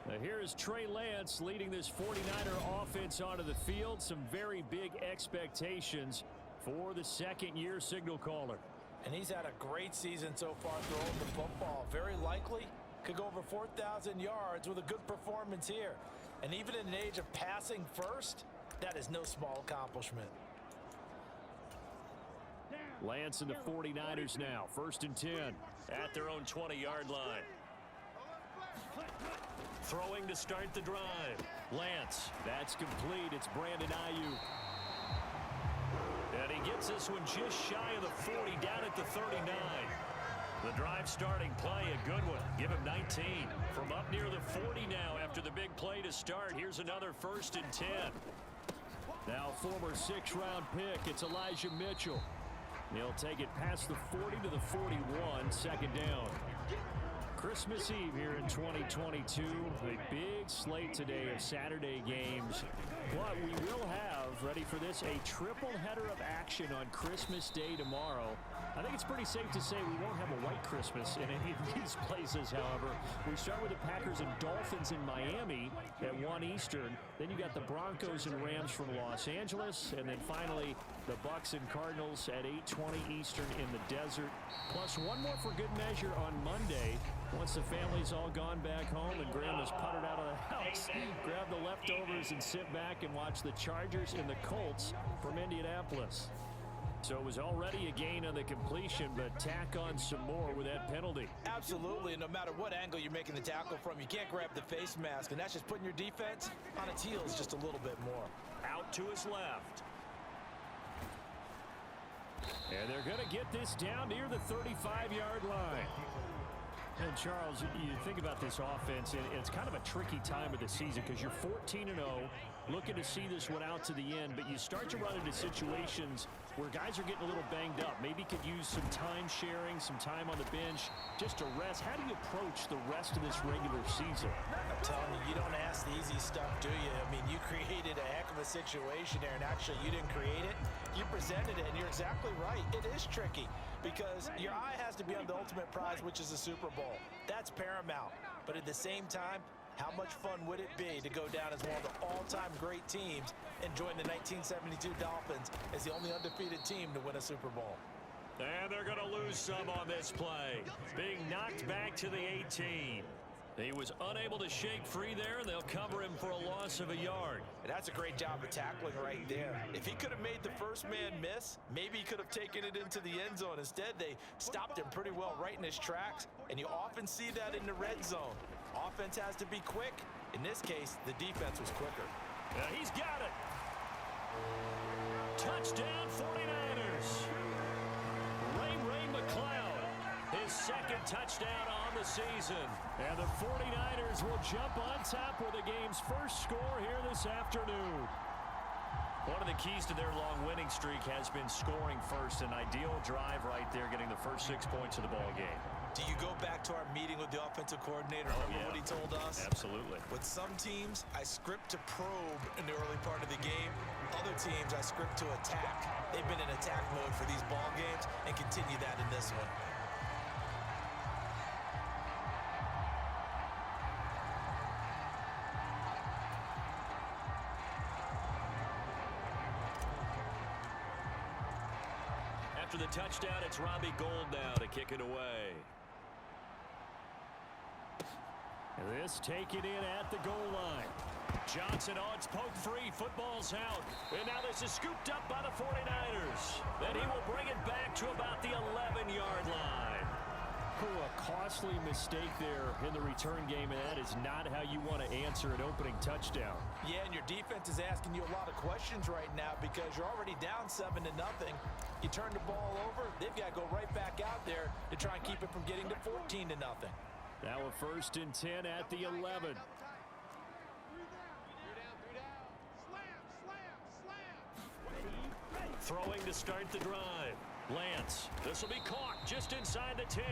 Now here is Trey Lance leading this 49er offense onto the field. Some very big expectations for the second-year signal caller. And he's had a great season so far throwing the football. Very likely could go over 4,000 yards with a good performance here. And even in an age of passing first, that is no small accomplishment. Lance and the 49ers now. 1st and 10 at their own 20-yard line. Throwing to start the drive. Lance, that's complete. It's Brandon Ayuk. And he gets this one just shy of the 40, down at the 39. The drive starting play, a good one. Give him 19. From up near the 40 now after the big play to start. Here's another 1st and 10. Now former 6th-round pick, it's Elijah Mitchell. He'll take it past the 40 to the 41, 2nd down. Christmas Eve here in 2022. A big slate today of Saturday games. But we will have, ready for this, a triple header of action on Christmas Day tomorrow. I think it's pretty safe to say we won't have a white Christmas in any of these places, however. We start with the Packers and Dolphins in Miami at 1 Eastern. Then you got the Broncos and Rams from Los Angeles. And then finally, the Bucs and Cardinals at 8:20 Eastern in the desert. Plus one more for good measure on Monday. Once the family's all gone back home and Grandma's puttered out of the house, grab the leftovers and sit back and watch the Chargers and the Colts from Indianapolis. So it was already a gain on the completion, but tack on some more with that penalty. Absolutely, and no matter what angle you're making the tackle from, you can't grab the face mask, and that's just putting your defense on its heels just a little bit more. Out to his left. And they're going to get this down near the 35-yard line. And Charles, you think about this offense, and it's kind of a tricky time of the season because you're 14-0, looking to see this one out to the end, but you start to run into situations where guys are getting a little banged up. Maybe could use some time sharing, some time on the bench just to rest. How do you approach the rest of this regular season? I'm telling you, you don't ask the easy stuff, do you? I mean, you created a heck of a situation there, and actually you didn't create it. You presented it, and you're exactly right. It is tricky because your eye has to be on the ultimate prize, which is the Super Bowl. That's paramount. But at the same time, how much fun would it be to go down as one of the all-time great teams and join the 1972 Dolphins as the only undefeated team to win a Super Bowl? And they're going to lose some on this play. Being knocked back to the 18. He was unable to shake free there, and they'll cover him for a loss of a yard. And that's a great job of tackling right there. If he could have made the first man miss, maybe he could have taken it into the end zone. Instead, they stopped him pretty well right in his tracks, and you often see that in the red zone. Offense has to be quick. In this case, the defense was quicker. Yeah, he's got it. Touchdown 49ers. Ray McCloud, his 2nd touchdown on the season. And the 49ers will jump on top with the game's first score here this afternoon. One of the keys to their long winning streak has been scoring first. An ideal drive right there, getting the first 6 points of the ball game. Do you go back to our meeting with the offensive coordinator? Remember what he told us? Absolutely. With some teams, I script to probe in the early part of the game. Other teams, I script to attack. They've been in attack mode for these ball games and continue that in this one. After the touchdown, it's Robbie Gould now to kick it away. And this taken in at the goal line. Johnson, it's poked free. Football's out. And now this is scooped up by the 49ers. Then he will bring it back to about the 11-yard line. A costly mistake there in the return game, and that is not how you want to answer an opening touchdown. Yeah, and your defense is asking you a lot of questions right now because you're already down 7-0. You turn the ball over, they've got to go right back out there to try and keep it from getting to 14-0. Now a 1st and 10 at the 11. Throwing to start the drive. Lance, this will be caught just inside the 10.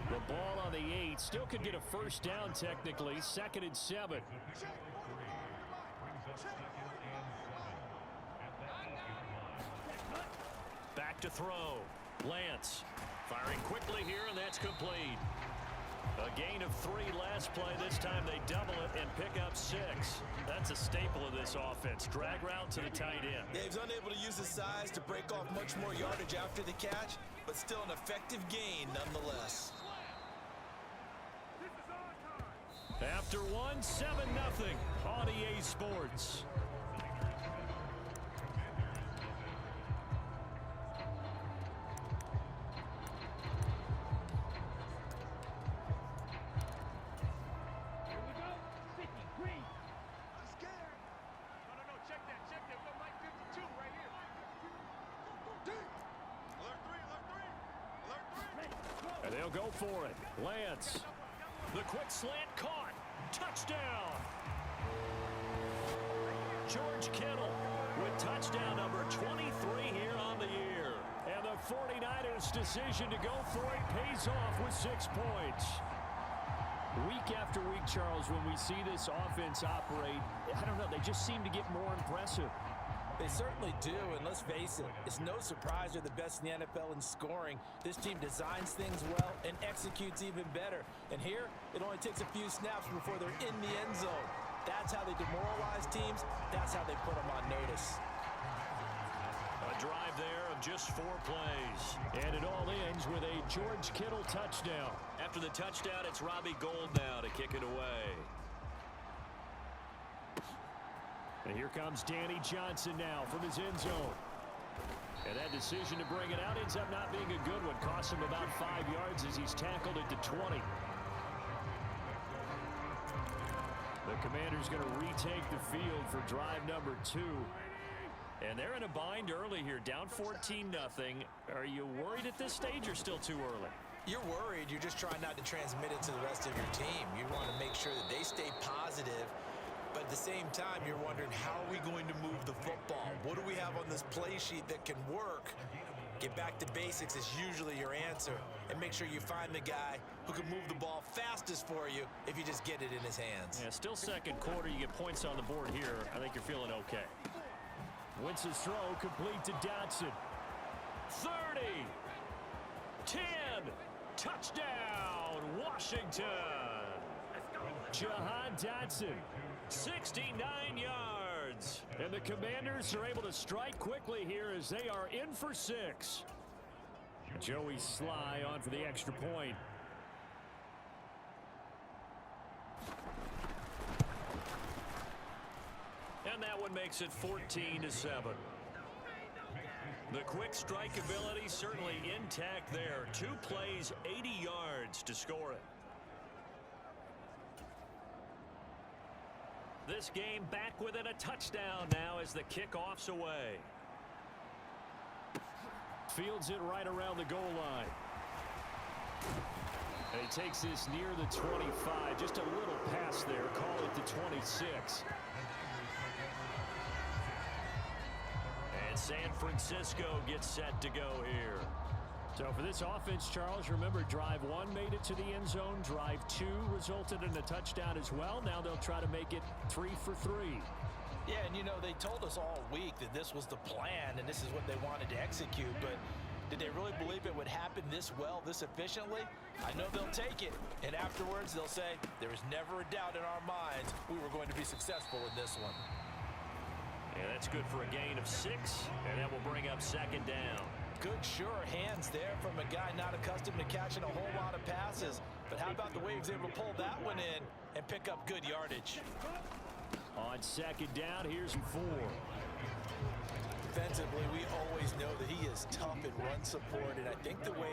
The ball on the 8 still could get a first down technically. 2nd and 7. Back to throw. Lance firing quickly here, and that's complete. A gain of 3 last play. This time they double it and pick up 6. That's a staple of this offense. Drag route to the tight end. Yeah, he's unable to use his size to break off much more yardage after the catch, but still an effective gain nonetheless. After 1, 7-0 on EA Sports. And they'll go for it. Lance. The quick slant caught. Touchdown. George Kittle with touchdown number 23 here on the year. And the 49ers' decision to go for it pays off with 6 points. Week after week, Charles, when we see this offense operate, I don't know, they just seem to get more impressive. They certainly do, and let's face it, it's no surprise they're the best in the NFL in scoring. This team designs things well and executes even better. And here, it only takes a few snaps before they're in the end zone. That's how they demoralize teams. That's how they put them on notice. A drive there of just 4 plays. And it all ends with a George Kittle touchdown. After the touchdown, it's Robbie Gould now to kick it away. And here comes Danny Johnson now from his end zone. And that decision to bring it out ends up not being a good one. Costs him about 5 yards as he's tackled at the 20. The Commanders going to retake the field for drive number 2. And they're in a bind early here, down 14-0. Are you worried at this stage or still too early? You're worried. You're just trying not to transmit it to the rest of your team. You want to make sure that they stay positive. But at the same time, you're wondering, how are we going to move the football? What do we have on this play sheet that can work? Get back to basics is usually your answer. And make sure you find the guy who can move the ball fastest for you if you just get it in his hands. Yeah, still second quarter. You get points on the board here. I think you're feeling okay. Wentz's throw complete to Dotson. 30. 10. Touchdown, Washington. Jahan Dotson. 69 yards. And the Commanders are able to strike quickly here as they are in for 6. Joey Sly on for the extra point. And that one makes it 14-7. The quick strike ability certainly intact there. 2 plays, 80 yards to score it. This game back within a touchdown now as the kickoff's away. Fields it right around the goal line. And he takes this near the 25. Just a little pass there. Call it the 26. And San Francisco gets set to go here. So for this offense, Charles, remember drive 1 made it to the end zone. Drive 2 resulted in a touchdown as well. Now they'll try to make it 3 for 3. Yeah, and you know, they told us all week that this was the plan and this is what they wanted to execute, but did they really believe it would happen this well, this efficiently? I know they'll take it, and afterwards they'll say, there was never a doubt in our minds we were going to be successful in this one. Yeah, that's good for a gain of 6, and that will bring up 2nd down. Good, sure hands there from a guy not accustomed to catching a whole lot of passes. But how about the way he was able to pull that one in and pick up good yardage? On 2nd down, here's 4. Defensively, we always know that he is tough in run support, and I think the way